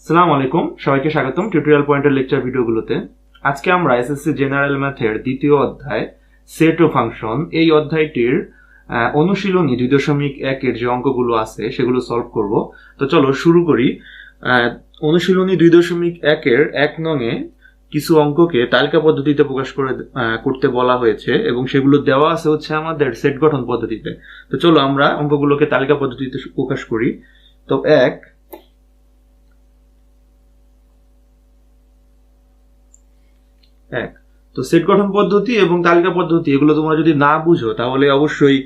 আসসালামু আলাইকুম, সবাইকে স্বাগতম টিউটোরিয়াল পয়েন্টের লেকচার ভিডিওগুলোতে। আজকে আমরা এসএসসি জেনারেল ম্যাথের দ্বিতীয় অধ্যায় সেট ও ফাংশন এই অধ্যায়টির অনুশীলনী 2.1 এর যে অঙ্কগুলো আছে সেগুলো সলভ করব। তো চলো শুরু করি। অনুশীলনী 2.1 এর 1 নংয়ে কিছু অঙ্ককে তালিকা পদ্ধতিতে প্রকাশ করতে বলা হয়েছে এবং সেগুলো দেওয়া আছে হচ্ছে আমাদের সেট গঠন পদ্ধতিতে। তো চলো আমরা অঙ্কগুলোকে তালিকা পদ্ধতিতে প্রকাশ করি। তো এক তো সেট গঠন পদ্ধতি এবং তালিকা পদ্ধতি এগুলো তোমরা যদি না বুঝো তাহলে অবশ্যই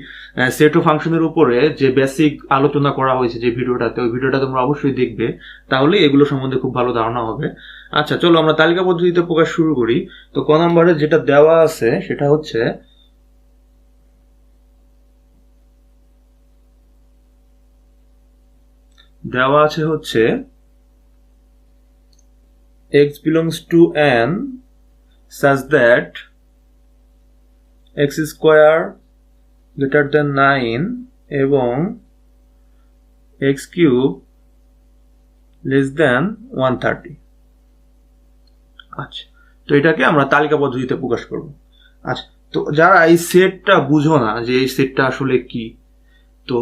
সেট ও ফাংশনের উপরে যে বেসিক আলোচনা করা হয়েছে যে ভিডিওটাতে, ওই ভিডিওটা তোমরা অবশ্যই দেখবে, তাহলে এগুলো সম্বন্ধে খুব ভালো ধারণা হবে। আচ্ছা চলো আমরা তালিকা পদ্ধতিতে প্রকাশ শুরু করি। তো ক নম্বরে যেটা দেওয়া আছে সেটা হচ্ছে x belongs to n such that x square greater than 9 এবং x cube less than 130। আচ্ছা, তো এটাকে আমরা তালিকা পদ্ধতিতে প্রকাশ করব। আচ্ছা, তো যারা এই সেটটা বুঝো না যে এই সেটটা আসলে কি, তো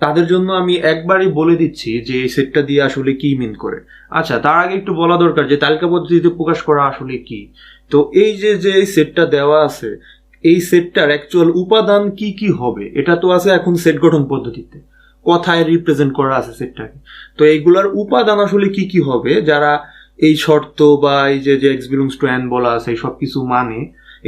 তাদের জন্য আমি একবারই বলে দিচ্ছি যে এই সেটটা দিয়ে আসলে কি মিন করে। আচ্ছা, তার আগে একটু বলা দরকার যে তালিকা পদ্ধতিতে প্রকাশ করা আসলে কি। তো এই যে সেটটা দেওয়া আছে, এই সেটটার অ্যাকচুয়াল উপাদান কি কি হবে এটা তো আছে এখন সেট গঠন পদ্ধতিতে, কথায় রিপ্রেজেন্ট করা আছে সেটটাকে। তো এইগুলার উপাদান আসলে কি কি হবে, যারা এই শর্ত বা এই যে এক্স বিলংস টু এন বলা আছে এই সব কিছু মানে,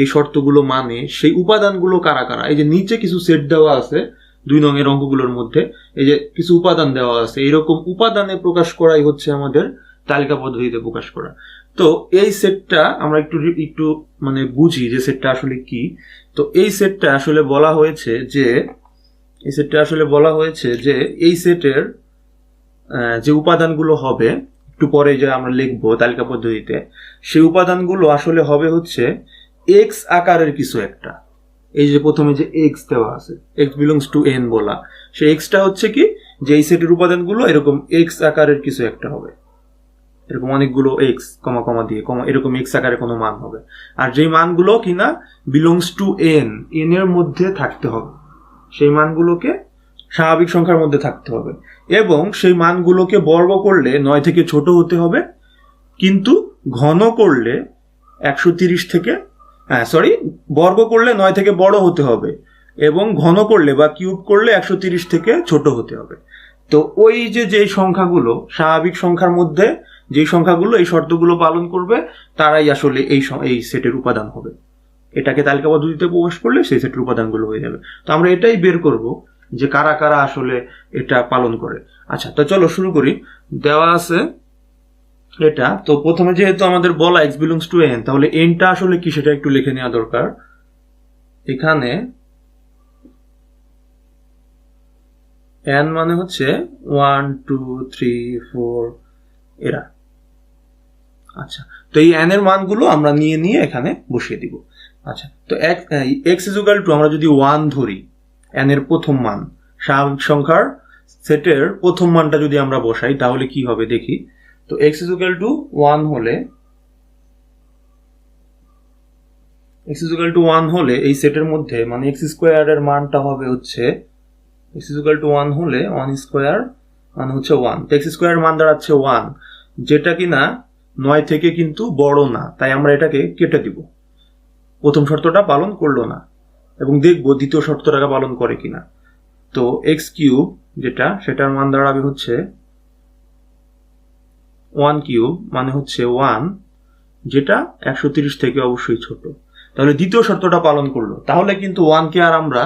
এই শর্তগুলো মানে, সেই উপাদানগুলো কারা কারা। এই যে নিচে কিছু সেট দেওয়া আছে 2 নংয়ের অঙ্কগুলোর মধ্যে, এই যে কিছু উপাদান দেওয়া আছে, এইরকম উপাদানে প্রকাশ করাই হচ্ছে আমাদের তালিকা পদ্ধতিতে প্রকাশ করা। তো এই সেটটা আমরা একটু মানে বুঝি যে সেটটা আসলে কি। তো এই সেটটা আসলে বলা হয়েছে যে এই সেটের যে উপাদানগুলো হবে একটু পরে যে আমরা লিখবো তালিকা পদ্ধতিতে, সেই উপাদানগুলো আসলে হবে হচ্ছে এক্স আকারের কিছু একটা। এই যে প্রথমে যে এক্স দেওয়া আছে, এক্স বিলংস টু এন বলা, সেই এক্সটা হচ্ছে কি যে এই সেটের উপাদানগুলো এরকম এক্স আকারের কিছু একটা হবে, এরকম অনেকগুলো এক্স কমা কমা দিয়ে এরকম এক্স আকারে কোনো মান হবে। আর যেই মানগুলো কিনা বিলংস টু এন এর মধ্যে থাকতে হবে, সেই মানগুলোকে স্বাভাবিক সংখ্যার মধ্যে থাকতে হবে এবং সেই মানগুলোকে বর্গ করলে 9 থেকে ছোট হতে হবে, কিন্তু ঘন করলে 130 থেকে বর্গ করলে 9 থেকে বড় হতে হবে এবং ঘন করলে বা কিউব করলে 130 থেকে ছোট হতে হবে। তো ওই যে সংখ্যাগুলো স্বাভাবিক সংখ্যার মধ্যে, যেই সংখ্যাগুলো এই শর্তগুলো পালন করবে তারাই আসলে এই সেটের উপাদান হবে। এটাকে তালিকা পদ্ধতিতে প্রকাশ করলে সেই সেটের উপাদানগুলো হয়ে যাবে। তো আমরা এটাই বের করব যে কারা কারা আসলে এটা পালন করে। আচ্ছা, তো চলো শুরু করি। দেওয়া আছে এটা, তো প্রথমে যেহেতু আমাদের বলা x belongs to n, তাহলে nটা আসলে কি সেটা একটু লিখে নেওয়া দরকার। এখানে n মানে হচ্ছে 1 2 3 4 এরা। আচ্ছা, তো এই n এর মানগুলো আমরা নিয়ে এখানে বসিয়ে দিব। আচ্ছা, তো x is equal to আমরা যদি 1 ধরি, n এর প্রথম মান, স্বাভাবিক সংখ্যার সেটের প্রথম মানটা যদি আমরা বসাই তাহলে কি হবে দেখি। তো x is equal to 1 হলে এই সেটের মধ্যে মানে x স্কয়ার এর মানটা হবে হচ্ছে, x is equal to 1 হলে 1 স্কয়ার মানে হচ্ছে 1। তো x স্কয়ার মান দাঁড়াচ্ছে 1, যেটা কিনা 9 থেকে কিন্তু বড় না, তাই আমরা এটাকে কেটে দিব। প্রথম শর্তটা পালন করলো না এবং দেখবো দ্বিতীয় শর্তটাকে পালন করে কিনা। তো x কিউব সেটার মান দাঁড়াবে হচ্ছে 1 কিউব মানে হচ্ছে 1, যেটা 130 থেকে অবশ্যই ছোট। তাহলে দ্বিতীয় শর্তটা পালন করলো, তাহলে কিন্তু 1 কে আর আমরা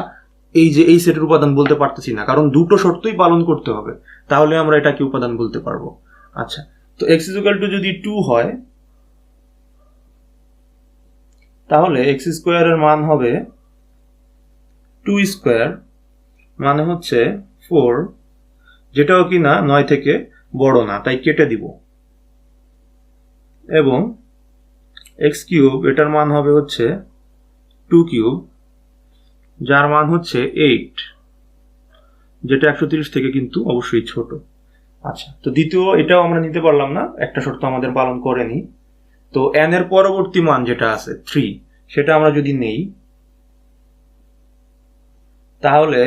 এই সেটের উপাদান বলতে পারতেছি না, কারণ দুটো শর্তই পালন করতে হবে, তাহলে আমরা এটাকে উপাদান বলতে পারবো। আচ্ছা, তো x is equal to যদি 2 হয় তাহলে x স্কয়ার এর মান হবে 2 স্কয়ার মানে হচ্ছে 4, যেটাও কিনা 9 থেকে বড় না, তাই কেটে দিব। এবং x কিউব এটার মান হবে হচ্ছে 2 কিউব, যার মান হচ্ছে 8, যেটা 130 থেকে কিন্তু অবশ্যই ছোট। আচ্ছা, তো দ্বিতীয় এটাও আমরা নিতে পারলাম না, একটা শর্ত আমাদের পালন করেনি। তো n এর পরবর্তী মান যেটা আছে 3, সেটা আমরা যদি নেই, তাহলে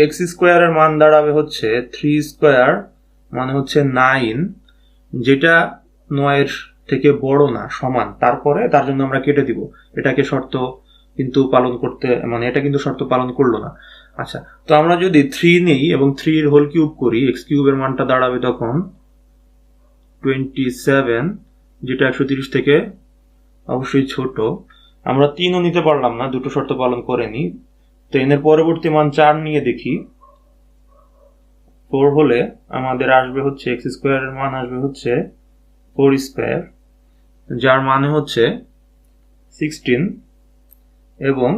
এক্স স্কোয়ারের মান দাঁড়াবে হচ্ছে 3 স্কোয়ার মানে হচ্ছে 9, যেটা 9 থেকে বড় না, সমান। তারপরে তার জন্য আমরা কেটে দিব, এটাকে শর্ত কিন্তু পালন করতে, মানে এটা কিন্তু শর্ত পালন করলো না। আচ্ছা, তো আমরা যদি 3 নেই এবং 3 এর হোল কিউব করি, এক্স কিউবের মানটা দাঁড়াবে তখন 27, যেটা 130 থেকে অবশ্যই ছোট। আমরা 3ও নিতে পারলাম না, দুটো শর্ত পালন করেনি। তো এর পরবর্তী মান 4 নিয়ে দেখি, 4 হলে আমাদের আসবে হচ্ছে এক্স স্কোয়ারের মান আসবে হচ্ছে 4 স্কোয়ার, যার মানে হচ্ছে 16, এবং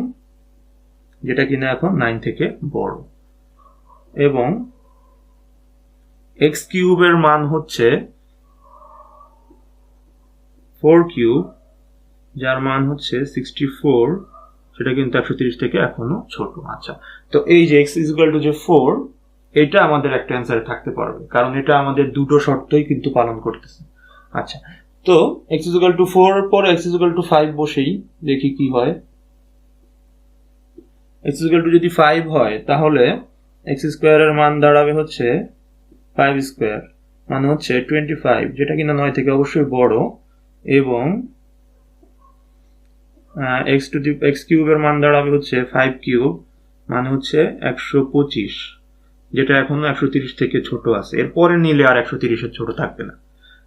যেটা কিনা এখন 9 থেকে বড়। এবং এক্স কিউবের মান হচ্ছে 4 কিউব, যার মান হচ্ছে 64, সেটা কিন্তু 130 থেকে এখনো ছোট। আচ্ছা, তো এই যে x ইকুয়াল টু যে 4, এটা আমাদের একটা অ্যান্সারে থাকতে পারবে, কারণ এটা আমাদের দুটো শর্তই কিন্তু পালন করতেছে। আচ্ছা, তো x ইকুয়াল টু 4 পর x ইকুয়াল টু 5 বসেই দেখি কি হয়। x ইকুয়াল টু যদি 5 হয়, তাহলে x স্কোয়ারের মান দাঁড়াবে হচ্ছে 5 স্কোয়ার মানে হচ্ছে 25, যেটা কিনা 9 থেকে অবশ্যই বড়। এবং এক্স কিউবের মান দাঁড়াবে হচ্ছে 5 কিউব মানে হচ্ছে 125, যেটা এখনো 130 থেকে ছোট আছে। এরপরে নিলে আর 130-এর ছোট থাকবে না।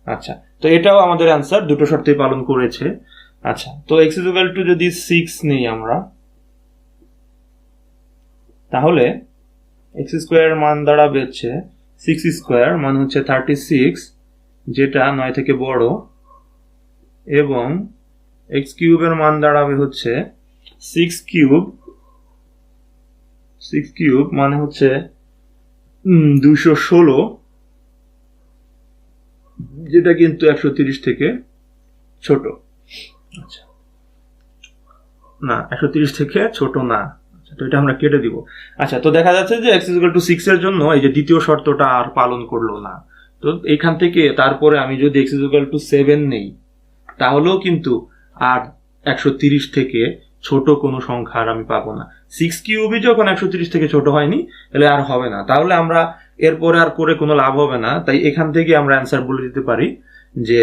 আচ্ছা, তো এটাও আমাদের অ্যান্সার, দুটো শর্তই পালন করেছে। আচ্ছা, তো এক্স ইকুয়াল টু যদি 6 নেই আমরা, তাহলে এক্স স্কোয়ারের মান দাঁড়াবে হচ্ছে 6 স্কোয়ার মানে হচ্ছে 36, যেটা 9 থেকে বড়। এবং এক্স কিউবের মান দাঁড়াবে হচ্ছে 6 কিউব মানে হচ্ছে 216, যেটা কিন্তু 130 থেকে ছোট। আচ্ছা, না, 130 থেকে ছোট না। আচ্ছা, তো এটা আমরা কেটে দিব। আচ্ছা, তো দেখা যাচ্ছে যে x ইকুয়াল টু 6 এর জন্য এই যে দ্বিতীয় শর্তটা আর পালন করলো না। তো এখান থেকে তারপরে আমি যদি x ইকুয়াল টু 7 নেই, তাহলেও কিন্তু আর 130 থেকে ছোট কোনো সংখ্যা আর আমি পাবো না। 6 কিউবই যখন 130 থেকে ছোট হয়নি, তাহলে আর হবে না। তাহলে আমরা এরপরে আর করে কোনো লাভ হবে না। তাই এখান থেকে আমরা অ্যান্সার বলে দিতে পারি যে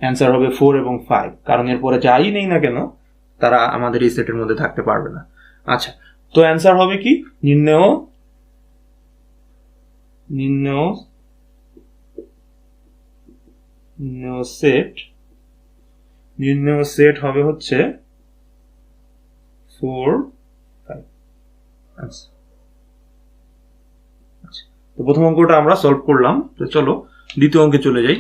অ্যান্সার হবে 4 এবং 5, কারণ এরপরে যাই নেই না কেন তারা আমাদের এই সেটের মধ্যে থাকতে পারবে না। আচ্ছা, তো অ্যান্সার হবে কি, নির্ণেয় সেট হবে হচ্ছে 4, 5। আচ্ছা, তো প্রথম অঙ্কটা আমরা সলভ করলাম। তো চলো দ্বিতীয় অঙ্কে চলে যাই।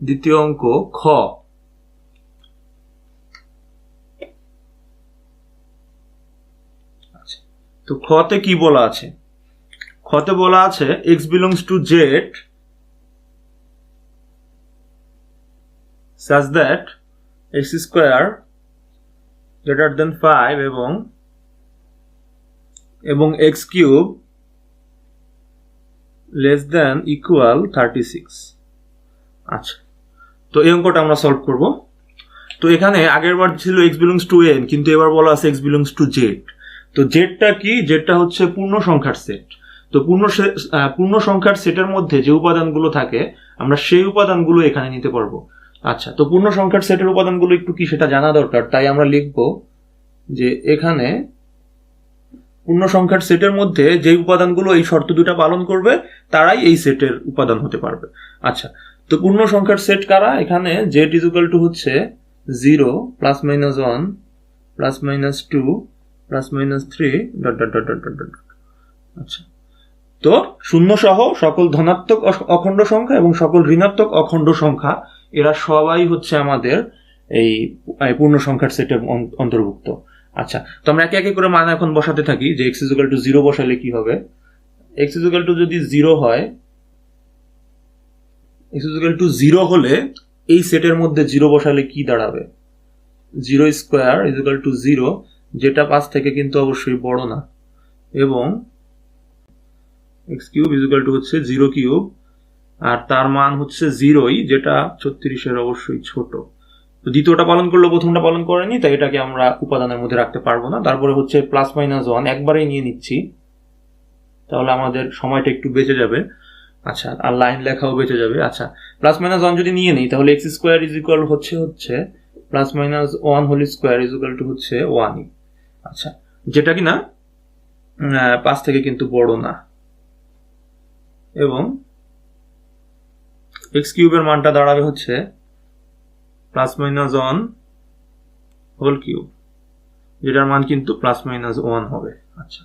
দ্বিতীয় অঙ্ক খ। তো খতে কি বলা আছে? খতে বলা আছে x belongs to z such that x square greater than 5 এবং x cube less than equal 36। আচ্ছা, তো এই অঙ্কটা আমরা সলভ করব। তো এখানে আগের বার ছিল x belongs to n, কিন্তু এবার বলা আছে x belongs to z। তো জেডটা কি? জেডটা হচ্ছে পূর্ণ সংখ্যার সেট। তো পূর্ণ সংখ্যার সেটের মধ্যে যে উপাদানগুলো থাকে আমরা সেই উপাদানগুলো এখানে নিতে পারবো। আচ্ছা, তো পূর্ণ সংখ্যার সেটের উপাদানগুলো একটু কি সেটা জানা দরকার। তাই আমরা লিখব যে এখানে পূর্ণ সংখ্যার সেটের মধ্যে যে উপাদানগুলো এই শর্ত দুটা পালন করবে তারাই এই সেটের উপাদান হতে পারবে। আচ্ছা, তো পূর্ণ সংখ্যার সেট কারা? এখানে জেড ইজ ইকুয়াল টু হচ্ছে 0 plus minus 1 plus minus 2 plus minus 3 dot dot dot dot dot. আচ্ছা, তো শূন্য সহ সকল ধনাত্মক অখণ্ড সংখ্যা এবং সকল ঋণাত্মক অখণ্ড সংখ্যা এরা সবাই হচ্ছে আমাদের এই পূর্ণ সংখ্যার সেটের অন্তর্ভুক্ত। আচ্ছা, তো আমরা একে একে করে মান এখন বসাতে থাকি যে x ইকুয়াল টু 0 বসালে কি হবে। x ইকুয়াল টু যদি 0 হয়, x ইকুয়াল টু 0 হলে এই সেটের মধ্যে 0 বসালে কি দাঁড়াবে? 0 স্কোয়ার ইজ ইকুয়াল টু 0, যেটা 5 থেকে কিন্তু অবশ্যই বড় না, এবং x cube is equal to হচ্ছে 0 কিউব, আর তার মান হচ্ছে 0ই, যেটা 36-এর অবশ্যই ছোট। তো দ্বিতীয়টা পালন করলো, প্রথমটা পালন করেনি, তাই এটাকে আমরা উপাদানের মধ্যে রাখতে পারবো না। তারপরে হচ্ছে প্লাস মাইনাস 1 একবারেই নিয়ে নিচ্ছি, তাহলে আমাদের সময়টা একটু বেঁচে যাবে। আচ্ছা, আর লাইন লেখাও বেঁচে যাবে। আচ্ছা, প্লাস মাইনাস 1 যদি নিয়ে নিই, তাহলে x স্কোয়ার ইজ ইকুয়াল হচ্ছে plus minus 1 whole square is equal to হচ্ছে 1ই। আচ্ছা, যেটা কি না 5 থেকে কিন্তু বড় না, এবং x কিউবের মানটা দাঁড়াবে হচ্ছে প্লাস মাইনাস 1 হোল কিউব, যেটার মান কিন্তু প্লাস মাইনাস 1 হবে। আচ্ছা,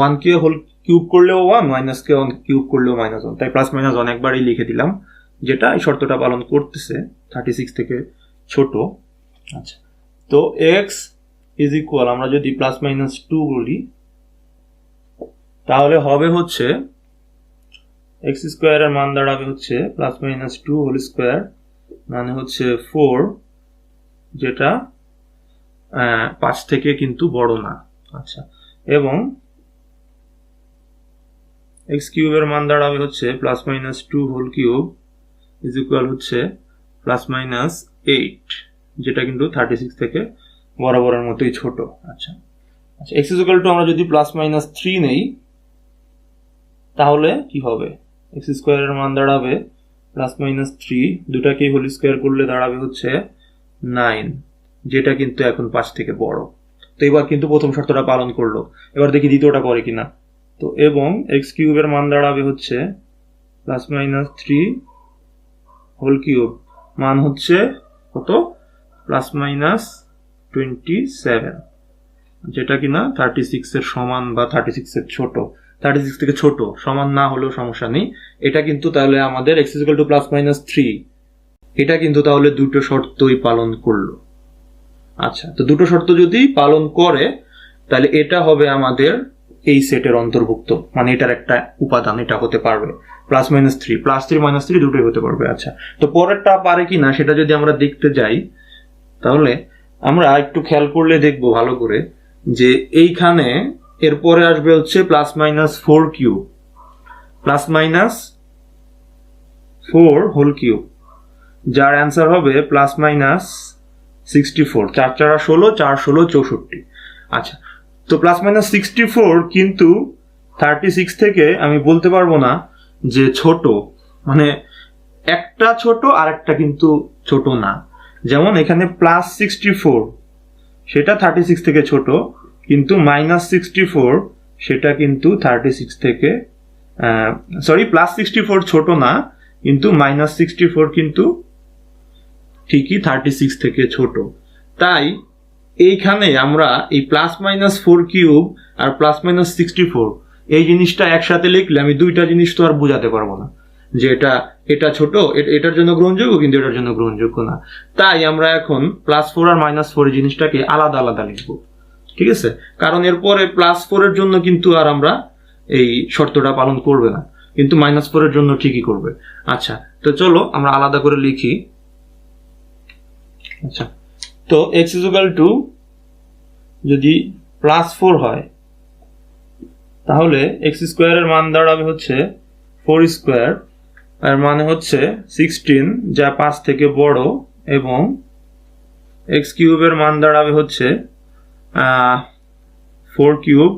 1 কে হোল কিউব করলেও 1, মাইনাস কে কিউব করলেও মাইনাস 1, তাই প্লাস মাইনাস 1 একবারই লিখে দিলাম, যেটা এই শর্তটা পালন করতেছে, 36 থেকে ছোট। আচ্ছা, তো x ইজ ইকুয়াল, আমরা যদি প্লাস মাইনাস 2 বলি, তাহলে হবে হচ্ছে x স্কোয়ারের মান দাঁড়াবে হচ্ছে প্লাস মাইনাস 2 হোল স্কোয়ার, মানে হচ্ছে 4, যেটা 5 থেকে কিন্তু বড় না। আচ্ছা, এবং x কিউবের মান দাঁড়াবে হচ্ছে plus minus 2 whole cube is equal হচ্ছে প্লাস মাইনাস 8, যেটা কিন্তু 36 থেকে বরাবরের মতোই ছোট। আচ্ছা আচ্ছা, x ইজ ইকুয়াল টু আমরা যদি প্লাস মাইনাস 3 নেই, তাহলে কি হবে? x স্কোয়ারের মান দাঁড়াবে প্লাস মাইনাস 3, দুটাকেই হোল স্কোয়ার করলে দাঁড়াবে হচ্ছে 9, যেটা কিন্তু এখন 5 থেকে বড়। তো এবার কিন্তু প্রথম শর্তটা পালন করলো, এবার দেখি দ্বিতীয়টা করে কিনা। তো এবং x কিউবের মান দাঁড়াবে হচ্ছে প্লাস মাইনাস 3 হোল কিউব, মান হচ্ছে কত? প্লাস মাইনাস 27, যেটা কিনা 36 এর সমান বা 36 এর ছোট। 36 থেকে ছোট, সমান না হলেও সমস্যা নেই। এটা কিন্তু তাহলে আমাদের x equal to plus minus 3, এটা কিন্তু তাহলে দুটো শর্তই পালন করলো। আচ্ছা, তো দুটো শর্ত যদি পালন করে, তাহলে এটা হবে আমাদের এই সেটের অন্তর্ভুক্ত, মানে এটার একটা উপাদান এটা হতে পারবে। প্লাস মাইনাস 3, প্লাস 3 মাইনাস 3 দুটোই হতে পারবে। আচ্ছা, তো পরেরটা পারে কিনা সেটা যদি আমরা দেখতে যাই, তাহলে আমরা একটু খেয়াল করলে দেখবো ভালো করে যে এইখানে এরপরে আসবে হচ্ছে plus minus 4 cube, plus minus 4 whole cube, যার অ্যান্সার হবে প্লাস মাইনাস 64, 4 4 16, 4 16 64। আচ্ছা, তো প্লাস মাইনাস 64 কিন্তু 36 থেকে আমি বলতে পারবো না যে ছোট, মানে একটা ছোট আর একটা কিন্তু ছোট না। যেমন এখানে প্লাস 64 সেটা 36 থেকে ছোট, কিন্তু মাইনাস 64 সেটা কিন্তু 36 থেকে প্লাস 64 ছোট না, কিন্তু মাইনাস 64 কিন্তু ঠিকই 36 থেকে ছোট। তাই এইখানে আমরা এই প্লাস মাইনাস 4 কিউব আর প্লাস মাইনাস 64 এই জিনিসটা একসাথে লিখলে আমি দুইটা জিনিস তো আর বোঝাতে পারবো না যে এটা ছোট, এটার জন্য গ্রহণযোগ্য কিন্তু এটার জন্য গ্রহণযোগ্য না। তাই আমরা এখন প্লাস 4 আর মাইনাস 4 এই জিনিসটাকে আলাদা আলাদা লিখবো, ঠিক আছে? কারণ এরপরে প্লাস 4 এর জন্য কিন্তু আর আমরা এই শর্তটা পালন করবে না, কিন্তু মাইনাস 4 এর জন্য ঠিকই করবে। আচ্ছা, তো চলো আমরা আলাদা করে লিখি। আচ্ছা, তো x ইজ ইকুয়াল টু যদি প্লাস 4 হয়, তাহলে x স্কোয়ারের মান দাঁড়াবে হচ্ছে 4 স্কোয়ার, আর মানে হচ্ছে 16, যা 5 থেকে বড়, এবং x কিউবের মান দাঁড়াবে হচ্ছে 4 কিউব,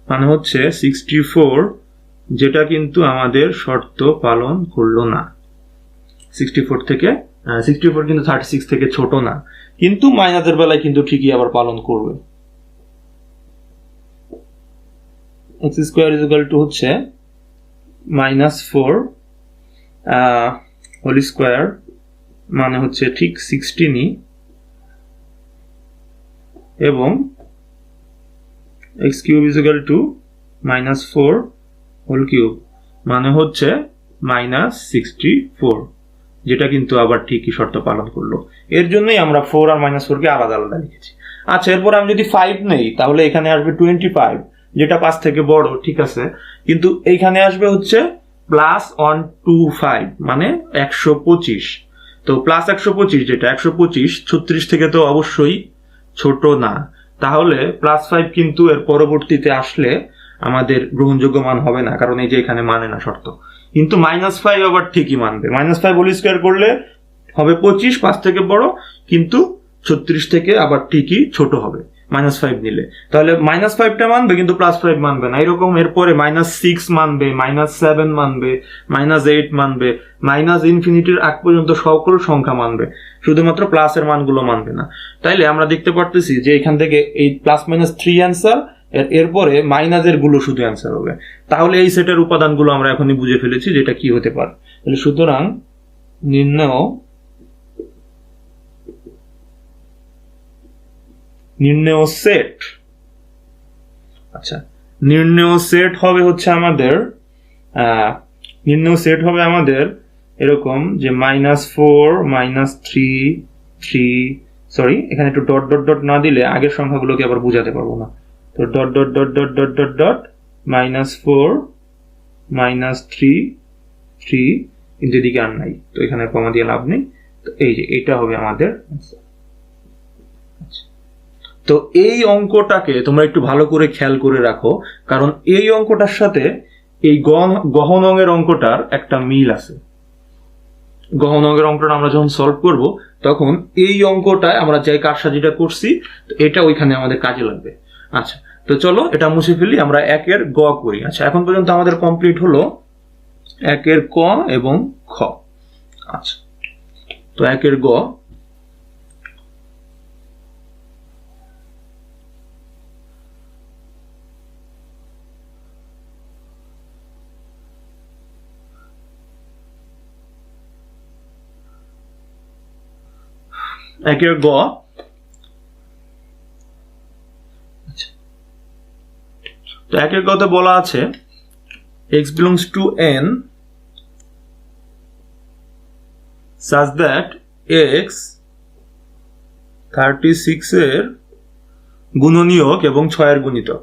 মানে হচ্ছে 64, যেটা কিন্তু আমাদের শর্ত পালন করলো না। 64 কিন্তু 36 থেকে ছোট না, কিন্তু মাইনাসের বেলায় কিন্তু ঠিকই আবার পালন করবে। x square is equal to হচ্ছে মাইনাস 4 হোল স্কোয়ার, মানে হচ্ছে ঠিক 16ই, এবং x cube is equal to minus 4 whole cube, মানে হচ্ছে মাইনাস 64, যেটা কিন্তু আবার ঠিকই শর্ত পালন করলো। এর জন্যই আমরা 4 আর মাইনাস 4 কে আলাদা আলাদা লিখেছি। আচ্ছা, এরপর আমি যদি 5 নেই, তাহলে এখানে আসবে 25, যেটা 5 থেকে বড়, ঠিক আছে, কিন্তু এইখানে আসবে হচ্ছে +125 মানে 125। তো +125 যেটা 125 36 থেকে তো অবশ্যই ছোট না, তাহলে +5 কিন্তু এর পরবর্তীতে আসলে আমাদের গ্রহণযোগ্য মান হবে না, কারণ এই যে এখানে মানে না শর্ত। কিন্তু -5 আবার ঠিকই মানবে। -5 হোল স্কয়ার করলে হবে 25, 5 থেকে বড়, কিন্তু 36 থেকে আবার ঠিকই ছোট হবে -5 নিলে। তাহলে -5টা মানবে কিন্তু +5 মানবে না। এরকম এরপরে -6 মানবে, -7 মানবে, -8 মানবে, ∞ আগ পর্যন্ত সকল সংখ্যা মানবে, শুধুমাত্র প্লাসের মানগুলো মানবে না। তাইলে আমরা দেখতে পারতেছি যে এখান থেকে এই +-3 অ্যান্সার, এরপরে মাইনাসের গুলো শুধু অ্যান্সার হবে। তাহলে এই সেটের উপাদানগুলো আমরা এখনই বুঝে ফেলেছি যেটা কি হতে পারে। তাহলে সুতরাং নির্ণেয় সেট, আচ্ছা নির্ণেয় সেট হবে হচ্ছে আমাদের এরকম যে -4 -3 3, সরি এখানে একটু ডট ডট ডট না দিলে আগের সংখ্যাগুলোকে আবার বোঝাতে পারবো না। তো dot dot dot dot dot dot dot -4 -3 3, কিন্তু এদিকে আর নাই, তো এখানে কমা দিয়ে লাভ নেই। তো এই যে এটা হবে আমাদের। তো এই অঙ্কটাকে তোমরা একটু ভালো করে খেয়াল করে রাখো, কারণ এই অঙ্কটার সাথে এই গহন অঙ্গের অঙ্কটার একটা মিল আছে। গহন অঙ্গের অঙ্কটা আমরা যখন সলভ করব তখন এই অঙ্কটায় আমরা যে কারসাজিটা করছি এটা ওইখানে আমাদের কাজে লাগবে। আচ্ছা, তো চলো এটা মুছে ফেলি, আমরা 1-এর গ করি। আচ্ছা, এখন পর্যন্ত আমাদের কমপ্লিট হলো 1-এর ক এবং খ। আচ্ছা, তো 1-এর গ, তো 1-এর গতে বলা আছে x belongs to n such that x 36 এর গুণনীয়ক এবং 6 এর গুণিতক।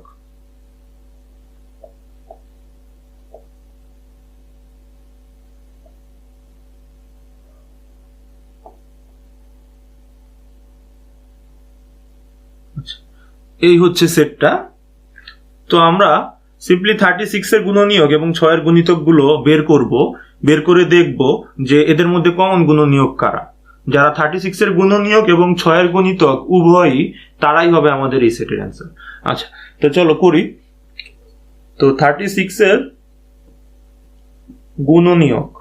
এই হচ্ছে সেটটা। তো আমরা সিম্পলি 36 এর গুণনীয়ক এবং 6 এর গুণিতক গুলো বের করে দেখব যে এদের মধ্যে কমন গুণনীয়ক কারা। যারা 36 এর গুণনীয়ক এবং 6 এর গুণিতক উভয়ই, তারাই হবে আমাদের এই সেটের অ্যান্সার। আচ্ছা, তো চলো করি। তো 36 এর গুণনীয়ক,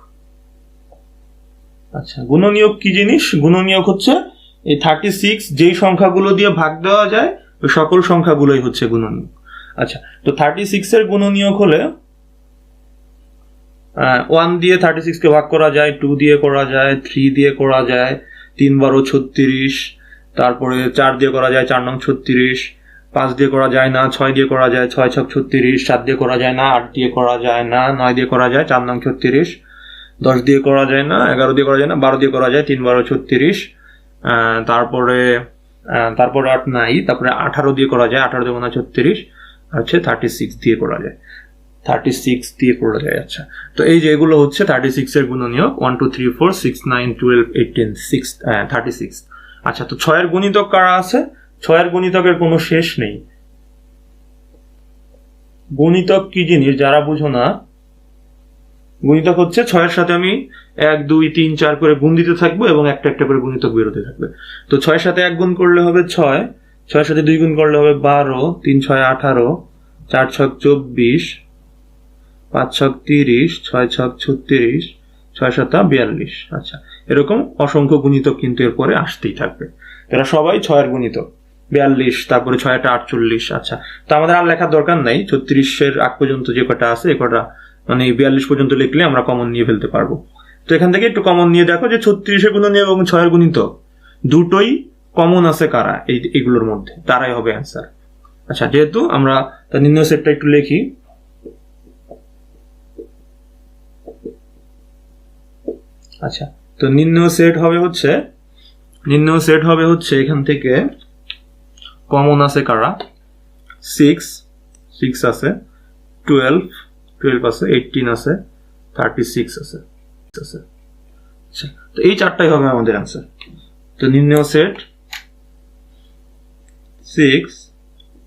আচ্ছা গুণনীয়ক কি জিনিস? গুণনীয়ক হচ্ছে এই 36 যেই সংখ্যাগুলো দিয়ে ভাগ দেওয়া যায় ওই সকল সংখ্যাগুলোই হচ্ছে গুণনীয়ক। আচ্ছা, তো 36 এর গুণনীয়ক হলে 1 দিয়ে 36 কে ভাগ করা যায়, 2 দিয়ে করা যায়, 3 দিয়ে করা যায়, 3 12 36, তারপরে 4 দিয়ে করা যায়, 4 নং 36, 5 দিয়ে করা যায় না, 6 দিয়ে করা যায়, 6 6 36, 7 দিয়ে করা যায় না, 8 দিয়ে করা যায় না, 9 দিয়ে করা যায়, 4 নং 36, 10 দিয়ে করা যায় না, 11 দিয়ে করা যায় না, 12 দিয়ে করা যায়, 3 12 36, তারপরে 8 নাই, তারপরে 18 দিয়ে করা যায়, 18 দিয়ে 36, হচ্ছে 36 দিয়ে করা যায়, 36 দিয়ে করা যায়। আচ্ছা, তো এই যে এগুলো হচ্ছে 36 এর গুণনীয়ক, 1 2 3 4 6 9 12 18 36। আচ্ছা, তো 6 এর গুণিতক কারা আছে? 6 এর গুণিতকের কোনো শেষ নেই। গুণিতক কি জিনিস যারা বুঝো না, গুণিতক হচ্ছে 6 এর সাথে আমি 1 2 3 4 করে গুণ দিতে থাকবো এবং একটা একটা করে গুণিতক বেরোতে থাকবে। তো 6 এর সাথে 1 গুণ করলে হবে 6, 6 এর সাথে 2 গুণ করলে হবে 12, 3 6 18, 4 6 24, 5 6 30, 6 6 36, 6 7 42। আচ্ছা, এরকম অসংখ্য গুণিতক কিন্তু এরপরে আসতেই থাকবে। এরা সবাই 6 এর গুণিতক। 42, তারপরে 6 টা 48। আচ্ছা, তো আমাদের আর লেখার দরকার নাই, 36 এর আগ পর্যন্ত যে কটা আছে এ কটা, মানে 42 পর্যন্ত লিখলে আমরা কমন নিয়ে ফেলতে পারবো। তো এখান থেকে একটু কমন নিয়ে দেখো যে 36 এর গুণনীয়ক এবং 6 এর গুণিতক দুটোই কমন আছে কারা, এইগুলোর মধ্যে তারাই হবে অ্যান্সার। আচ্ছা, যেহেতু আমরা নির্ণয় সেটটা একটু লিখি। আচ্ছা, তো নির্ণয় সেট হবে হচ্ছে এখান থেকে কমন আছে কারা, 6 আছে, 12 আছে, 18 আছে, 36 আছে। আচ্ছা, তো এই চারটাই হবে আমাদের অ্যান্সার। তো নির্ণয় সেট 6,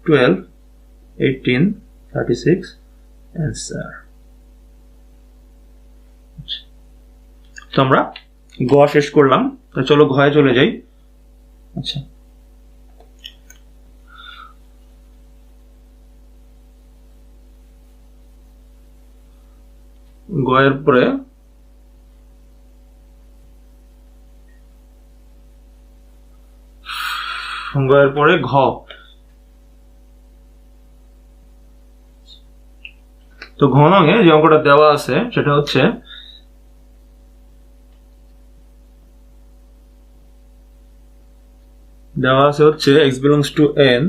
12, 18, 36 অ্যান্সার। তো আমরা গ শেষ করলাম, তো চলো ঘয়ে চলে যাই। আচ্ছা, গয়ের পরে ঘ। তো ঘ নঙে যে অঙ্কটা দেওয়া আছে সেটা হচ্ছে x belongs to n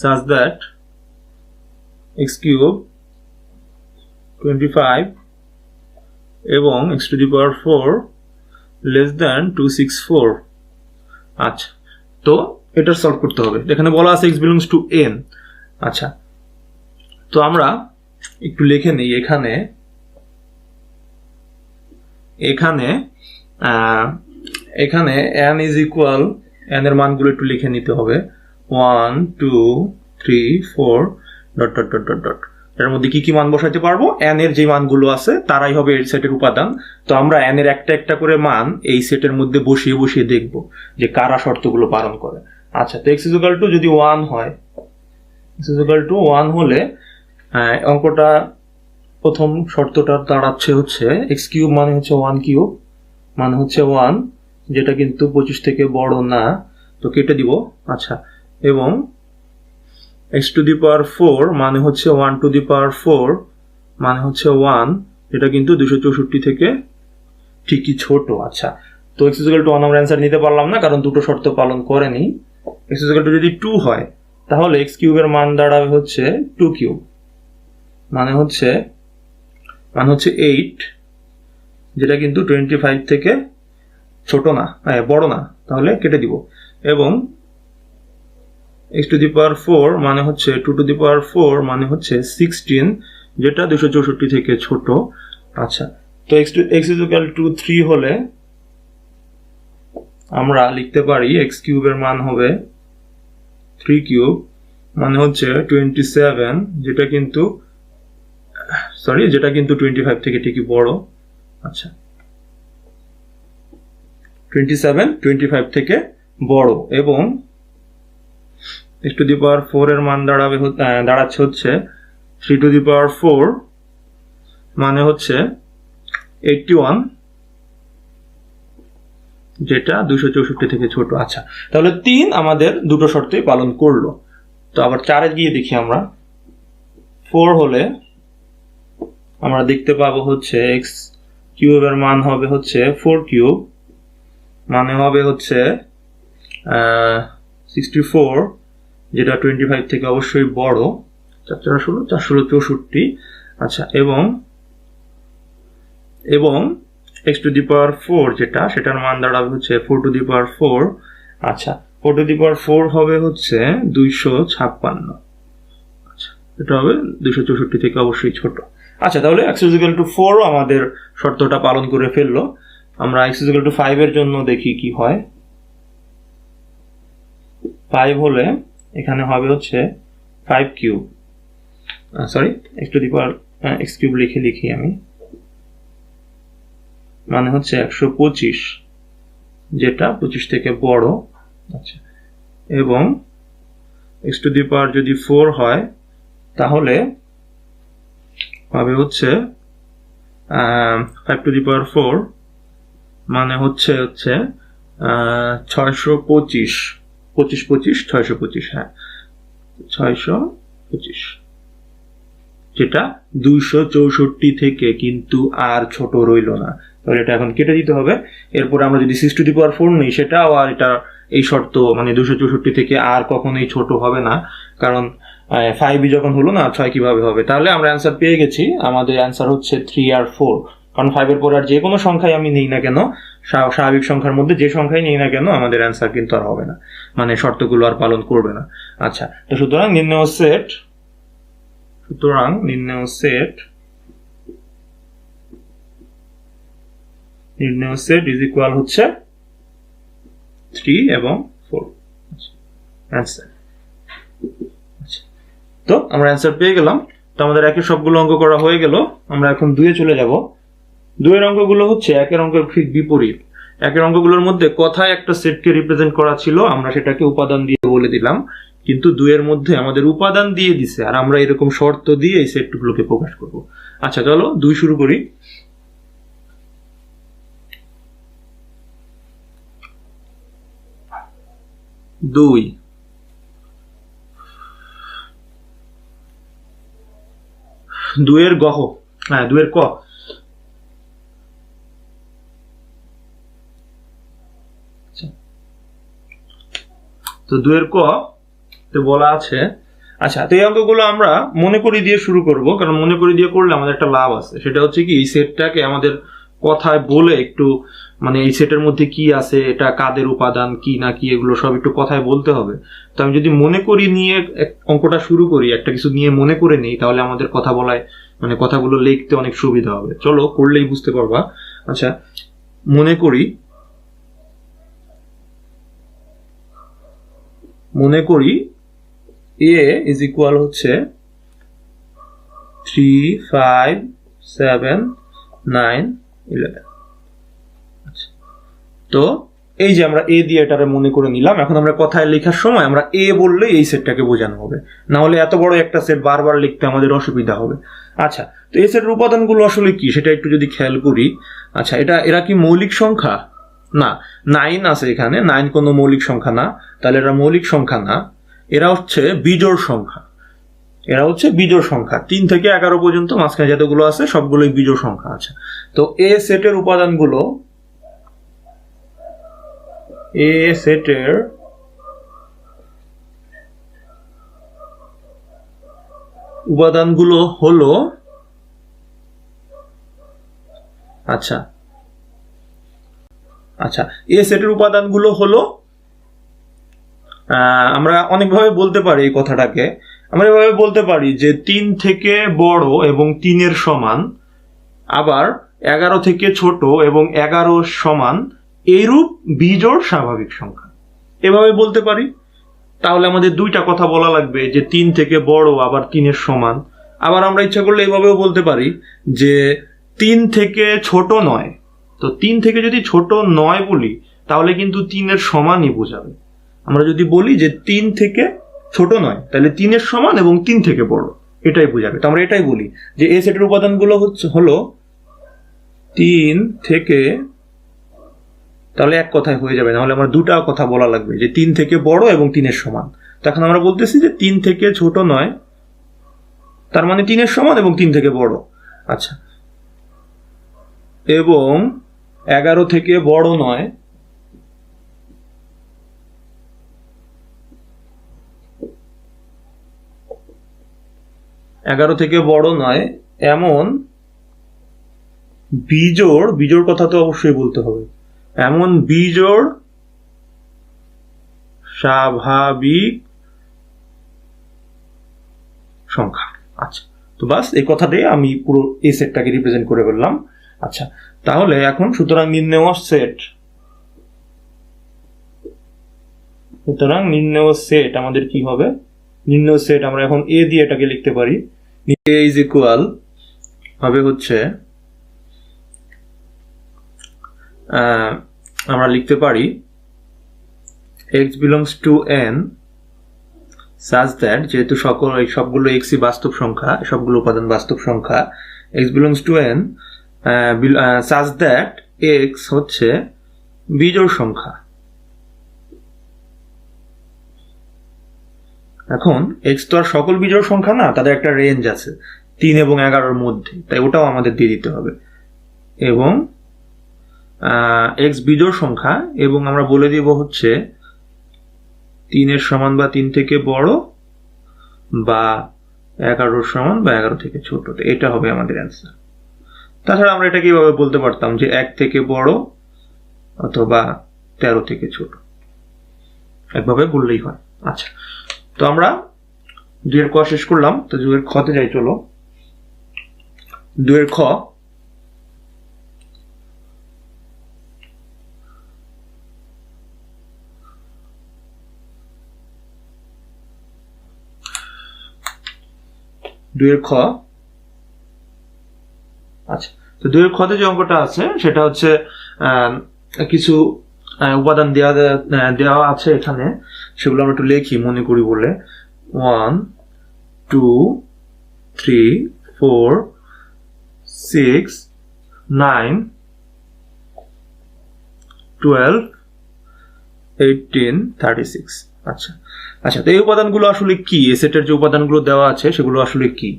such that x cube 25 এবং x to the power 4 less than 264। আচ্ছা, তো এটা সলভ করতে হবে। এখানে বলা আছে x belongs to n। আচ্ছা, তো আমরা একটু লিখে নিই। এখানে n is equal, n এর মানগুলো একটু লিখে নিতে হবে। 1 2 3 4 dot dot dot dot dot. এর মধ্যে কি কি মান বসাতে পারবো? n এর যে মানগুলো আছে তারাই হবে এই সেটের উপাদান। তো আমরা n এর একটা একটা করে মান এই সেটের মধ্যে বসিয়ে দেখব যে কারা শর্তগুলো পালন করে। আচ্ছা, তো x = যদি 1 হয়, x = 1 হলে অঙ্কটা প্রথম শর্তটা দাঁড়াচ্ছে হচ্ছে x কিউব মানে হচ্ছে 1 কিউব মানে হচ্ছে 1, যেটা কিন্তু 25 থেকে বড় না, তো কেটে দিব। আচ্ছা, এবং x to the power 4 মানে হচ্ছে 1 to the power 4 মানে হচ্ছে 1, এটা কিন্তু 264 থেকে ঠিকই ছোট। আচ্ছা, তো x = 1 আমরা অ্যান্সার নিতে পারলাম না, কারণ দুটো শর্ত পালন করেনি। x = যদি 2 হয় তাহলে x কিউবের মান দাঁড়াবে হচ্ছে 2 কিউব মানে হচ্ছে 8, যেটা কিন্তু 25 থেকে ছোট না, বড় না, তাহলে কেটে দিব। এবং x to the power 4 মানে হচ্ছে 2 to the power 4 মানে হচ্ছে 16, যেটা 264 থেকে ছোট। আচ্ছা, তো x = 3 হলে আমরা লিখতে পারি x কিউবের মান হবে 3 কিউব মানে হচ্ছে 27, যেটা কিন্তু 25 থেকে ঠিকই বড়। আচ্ছা, 27 25 থেকে বড়। এবং x to the power 4 এর মান দাঁড়াচ্ছে হচ্ছে 3 to the power 4 মানে হচ্ছে 81, যেটা 264 থেকে ছোট। আচ্ছা, তাহলে 3 আমাদের দুটো শর্তই পালন করলো। তো আবার 4 এ গিয়ে দেখি আমরা। 4 হলে আমরা দেখতে পাবো হচ্ছে x কিউবের মান হবে হচ্ছে 4 কিউব মানে হবে হচ্ছে 64, যেটা 25 থেকে অবশ্যই বড়। 416 আচ্ছা, এবং x to the power 4 সেটার মান দাঁড়াবে হচ্ছে 4 to the power 4। আচ্ছা, 4 to the power 4 হবে হচ্ছে 256। আচ্ছা, এটা হবে 264 থেকে অবশ্যই ছোট। আচ্ছা, তাহলে x = 4 আমাদের শর্তটা পালন করে ফেললো। আমরা x = 5 এর জন্য দেখি কি হয়। 5 হলে এখানে হবে হচ্ছে 5 cube, sorry x to the power x cube লিখি আমি, মানে হচ্ছে 125, যেটা 25 থেকে বড়। আচ্ছা, এবং x to the power যদি 4 হয় তাহলে হবে হচ্ছে 5 to the power 4 মানে হচ্ছে 625, 625, হ্যাঁ 625, যেটা 264 থেকে কিন্তু আর ছোট রইল না। তাহলে এটা এখন কেটে দিতে হবে। এরপর আমরা যদি 6 to the power 4 নিই, সেটাও আর এটা এই শর্ত মানে 264 থেকে আর কখনোই ছোট হবে না, কারণ 5 যখন হলো না 6 কিভাবে হবে। তাহলে আমরা অ্যান্সার পেয়ে গেছি। আমাদের অ্যান্সার হচ্ছে 3 আর 4, কারণ 5 এর পর আর যে কোনো সংখ্যাই আমি নিই না কেন, স্বাভাবিক সংখ্যার মধ্যে যে সংখ্যাই নিই না কেন, আমাদের অ্যান্সার কিন্তু আর হবে না, মানে শর্তগুলো আর পালন করবে না। আচ্ছা, তো সুতরাং নির্ণয় সেট নির্ণেয় সেট ইজ ইকুয়াল হচ্ছে 3 এবং 4। অ্যান্সার। তো আমরা অ্যান্সার পেয়ে গেলাম। তো আমাদের একের সবগুলো অঙ্ক করা হয়ে গেল। আমরা এখন 2-এ চলে যাব। 2-এর অঙ্কগুলো হচ্ছে একের অঙ্কের ঠিক বিপরীত। একের অঙ্কগুলোর মধ্যে কথায় একটা সেটকে রিপ্রেজেন্ট করা ছিল, আমরা সেটাকে উপাদান দিয়ে বলে দিলাম। কিন্তু 2-এর মধ্যে আমাদের উপাদান দিয়ে দিছে, আর আমরা এরকম শর্ত দিয়ে এই সেটগুলোকে প্রকাশ করব। আচ্ছা চলো 2 শুরু করি। দুই দুয়ের গহ, হ্যাঁ 2-এর ক। তো 2-এর ক তে বলা আছে, আচ্ছা তো এই অঙ্কগুলো আমরা মনে করি দিয়ে শুরু করব, কারণ মনে করি দিয়ে করলে আমাদের একটা লাভ আছে। সেটা হচ্ছে কি, এই সেটটাকে আমাদের কথায় বলে একটু, মানে এই সেটের মধ্যে কি আছে, এটা কাদের উপাদান, কি না কি, এগুলো সব একটু কথায় বলতে হবে। তো আমি যদি মনে করি নিয়ে অঙ্কটা শুরু করি, একটা কিছু নিয়ে মনে করে নিই, তাহলে আমাদের কথা বলায়, মানে কথাগুলো লিখতে অনেক সুবিধা হবে। চলো করলেই বুঝতে পারবা। আচ্ছা মনে করি a ইজ ইকুয়াল হচ্ছে 3, 5, 7, 9, 11। আচ্ছা তো এই যে আমরা a দিয়ে এটারে মনে করে নিলাম। এখন আমরা কথায় লেখার সময় আমরা a বললে এই সেটটাকে বোঝানো হবে, না হলে এত বড় একটা সেট বারবার লিখতে আমাদের অসুবিধা হবে। আচ্ছা তো এই সেটের উপাদানগুলো আসলে কি সেটা একটু যদি খেয়াল করি। আচ্ছা এরা কি মৌলিক সংখ্যা? না, 9 আছে এখানে, 9 কোনো মৌলিক সংখ্যা না, তাহলে এরা মৌলিক সংখ্যা না। এরা হচ্ছে বিজোড় সংখ্যা। 3 থেকে 11 পর্যন্ত মাঝখানে যতগুলো আছে সবগুলোই বিজোড় সংখ্যা আছে। তো এ সেটের উপাদানগুলো হলো, আচ্ছা এ সেটের উপাদানগুলো হলো, আমরা অনেকভাবে বলতে পারি এই কথাটাকে। আমরা এভাবে বলতে পারি যে 3 থেকে বড় এবং 3-এর সমান, আবার 11 থেকে ছোট এবং 11 সমান, এইরূপ বিজোড় স্বাভাবিক সংখ্যা, এভাবে বলতে পারি। তাহলে আমাদের 2টা কথা বলা লাগবে, যে 3 থেকে বড় আবার 3-এর সমান। আবার আমরা ইচ্ছা করলে এভাবেও বলতে পারি যে 3 থেকে ছোট নয়। তো 3 থেকে যদি ছোট নয় বলি, তাহলে কিন্তু 3-এর সমানই বোঝাবে। আমরা যদি বলি যে 3 থেকে ছোট নয়, তাহলে 3-এর সমান এবং 3 থেকে বড়, এটাই বোঝাবে। তো আমরা এটাই বলি যে এই সেটের উপাদানগুলো হলো 3 থেকে, তাহলে এক কথায় হয়ে যাবে, নাহলে আমার 2টা কথা বলা লাগবে, যে 3 থেকে বড় এবং 3-এর সমান। তখন আমরা বলতেছি যে 3 থেকে ছোট নয়, তার মানে 3-এর সমান এবং 3 থেকে বড়। আচ্ছা এবং 11 থেকে বড় নয়, এমন বিজোড় কথা তো অবশ্যই বলতে হবে, এমন বিজোড় স্বাভাবিক সংখ্যা। আচ্ছা তো বাস এই কথাটাই আমি পুরো এই সেটটাকে রিপ্রেজেন্ট করে বললাম। আচ্ছা তাহলে এখন সুতরাং নির্ণেয় সেট আমাদের কি হবে? নির্ণেয় সেট আমরা এখন a দিয়ে এটাকে লিখতে পারি। a ইজ ইকুয়াল হবে হচ্ছে, আমরা লিখতে পারি x belongs to n such that, যেহেতু সবগুলো x বাস্তব সংখ্যা, সবগুলো উপাদান বাস্তব সংখ্যা, x belongs to n such that x হচ্ছে বিজোড় সংখ্যা। এখন x তো আর সকল বিজোড় সংখ্যা না, তাদের একটা রেঞ্জ আছে 3 এবং 11-র মধ্যে, তাই ওটাও আমাদের দিয়ে দিতে হবে। এবং x বিজোড় সংখ্যা, এবং আমরা বলে দিব হচ্ছে 3-এর সমান বা 3 থেকে বড়, বা 11-র সমান বা 11 থেকে ছোট। এটা হবে আমাদের অ্যান্সার। তাছাড়া আমরা এটা কিভাবে বলতে পারতাম যে 1 থেকে বড় অথবা 13 থেকে ছোট, একভাবে বললেই হয়। আচ্ছা তো আমরা 2-এর ক শেষ করলাম। তো 2-এর খতে যাই, চলো। 2-এর খ, 2 খ। আচ্ছা, তো 2 খতে যে অঙ্কটা আছে সেটা হচ্ছে কিছু উপাদান দেওয়া আছে এখানে, সেগুলো আমরা একটু লিখি মনে করি বলে। 1 2 3 4 6 9 12 18 36। আচ্ছা আচ্ছা, তো এই উপাদানগুলো আসলে কি? এ সেটের যে উপাদানগুলো দেওয়া আছে সেগুলো আসলে কি?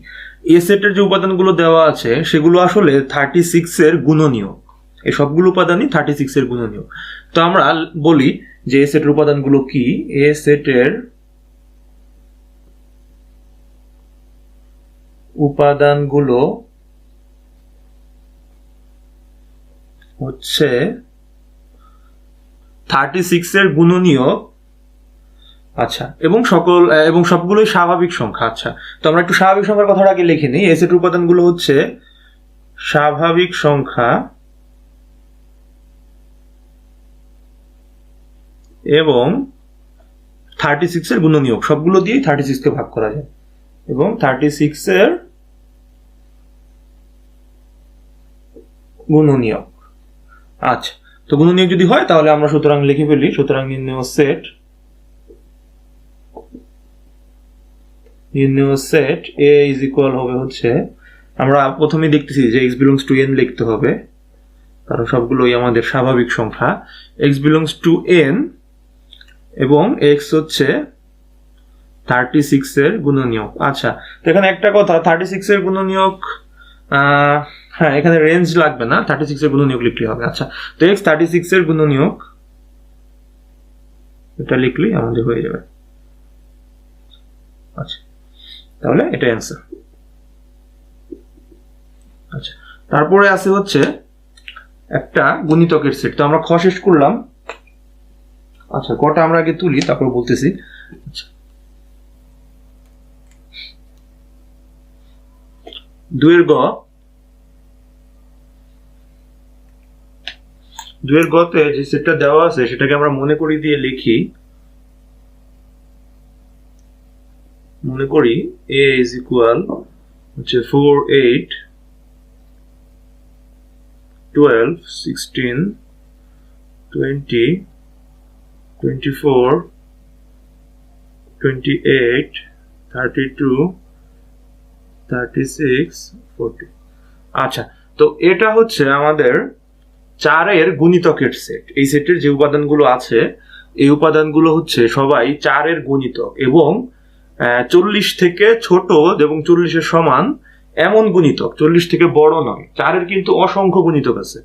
এ সেটের যে উপাদানগুলো দেওয়া আছে সেগুলো আসলে 36 এর গুণনীয়ক। এই সবগুলো উপাদানই 36 এর গুণনীয়ক। তো আমরা বলি যে এ সেটের উপাদানগুলো কি। এ সেটের উপাদানগুলো হচ্ছে 36 এর গুণনীয়ক। আচ্ছা, এবং সবগুলোই স্বাভাবিক সংখ্যা। আচ্ছা, তো আমরা একটু স্বাভাবিক সংখ্যার কথাটা আগে লিখে নিই। এ সেটের উপাদানগুলো হচ্ছে স্বাভাবিক সংখ্যা এবং 36 এর গুণনীয়ক। সবগুলো দিয়েই 36 কে ভাগ করা যায় এবং 36 এর গুণনীয়ক। আচ্ছা, তো গুণনীয়ক যদি হয় তাহলে আমরা সুতরাং লিখে ফেলি। সুতরাং নির্ণেয় সেট A ইজ ইকুয়াল হবে হচ্ছে, আমরা প্রথমে দেখতেছি যে x বিলংস টু n লিখতে হবে, কারণ সবগুলোই আমাদের স্বাভাবিক সংখ্যা। x বিলংস টু n এবং x হচ্ছে 36 এর গুণনীয়ক। আচ্ছা, তো এখানে একটা কথা, 36 এর গুণনীয়ক, হ্যাঁ এখানে রেঞ্জ লাগবে না, 36 এর গুণনীয়ক লিখলেই হবে। আচ্ছা, তো x 36 এর গুণনীয়ক, এটা লিখলেই আমাদের হয়ে যাবে। আচ্ছা, তাহলে এটা অ্যান্সার। আচ্ছা, তারপরে আছে হচ্ছে একটা গুণিতকের সেট। তো আমরা খ শেষ করলাম। আচ্ছা, কটা আমরা আগে তুলি তারপর বলতেছি। আচ্ছা, 2 এর গতে যে সেটটা দেওয়া আছে সেটাকে আমরা মনে করি দিয়ে লিখি। মনে করি a ইজ ইকুয়াল হচ্ছে 4 8 12 16 20 24 28 32 36 40। আচ্ছা, তো এটা হচ্ছে আমাদের 4 এর গুণিতকের সেট। এই সেটের যে উপাদানগুলো আছে এই উপাদানগুলো হচ্ছে সবাই 4 এর গুণিতক এবং 40 থেকে ছোট এবং 40 এর সমান এমন গুণিতক, 40 থেকে বড় নয়। 4 এর কিন্তু অসংখ্য গুণিতক আছে।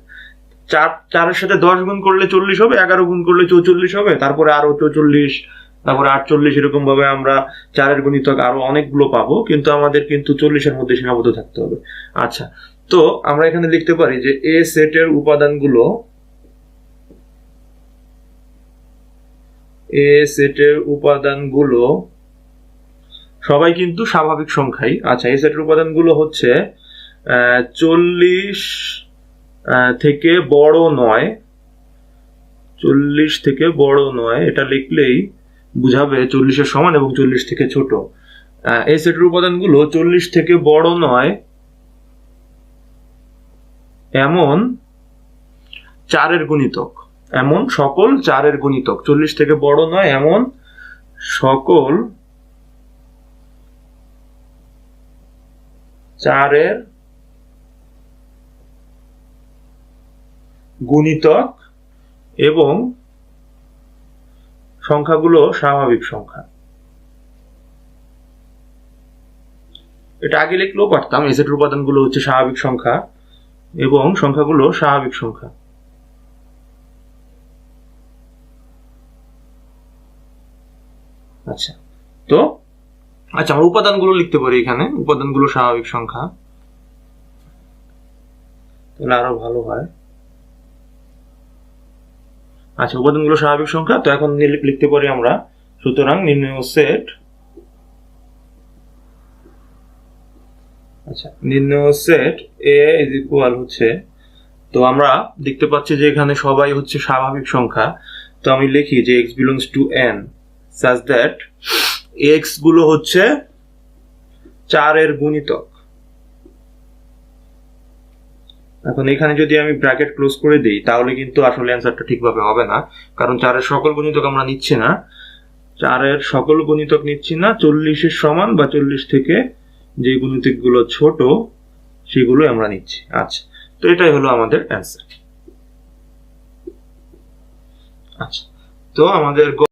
4 এর সাথে 10 গুণ করলে 40 হবে, 11 গুণ করলে 44 হবে, তারপরে আরো 44, তারপরে 48, এরকম ভাবে আমরা 4 এর গুণিতক আরো অনেকগুলো পাবো, কিন্তু আমাদের কিন্তু 40 এর মধ্যে সীমাবদ্ধ থাকতে হবে। আচ্ছা, তো আমরা এখানে লিখতে পারি যে এ সেটের উপাদানগুলো সবাই কিন্তু স্বাভাবিক সংখ্যাই। আচ্ছা, এই সেটের উপাদানগুলো হচ্ছে 40 থেকে বড় নয়, 40 থেকে বড় নয়, এটা লিখলেই বুঝাবে 40 এর সমান এবং 40 থেকে ছোট। এই সেটের উপাদানগুলো 40 থেকে বড় নয় এমন 4 এর গুণিতক, এমন সকল 4 এর গুণিতক। 40 থেকে বড় নয় এমন সকল 4 এর গুণিতক এবং সংখ্যাগুলো স্বাভাবিক সংখ্যা। এটা আগে লিখলেও পারতাম। এই সেটের উপাদানগুলো হচ্ছে স্বাভাবিক সংখ্যা এবং সংখ্যাগুলো স্বাভাবিক সংখ্যা। আচ্ছা, তো আচ্ছা আমরা উপাদানগুলো লিখতে পারি এখানে। উপাদানগুলো স্বাভাবিক সংখ্যা, তাহলে আরো ভালো হয়। আচ্ছা, উপাদানগুলো স্বাভাবিক সংখ্যা, তো এখন লিখতে পারি আমরা। সুতরাং নির্ণেয় সেট, আচ্ছা নির্ণেয় সেট A ইজ ইকুয়াল হচ্ছে, তো আমরা দেখতে পাচ্ছি যে এখানে সবাই হচ্ছে স্বাভাবিক সংখ্যা। তো আমি লিখি যে x belongs to n such that x গুলো হচ্ছে 4 গুণিতক। এখন এখানে যদি আমি ব্র্যাকেট ক্লোজ করে দিই তাহলে কিন্তু আসলে অ্যান্সারটা ঠিকভাবে হবে না, কারণ 4 সকল গুণিতক আমরা নিচ্ছি না। 4 সকল গুণিতক নিচ্ছি না, 40 সমান বা 40 থেকে যে গুণিতকগুলো ছোট সেগুলো আমরা নিচ্ছি। আচ্ছা, তো এটাই হলো আমাদের অ্যান্সার। আচ্ছা, তো আমাদের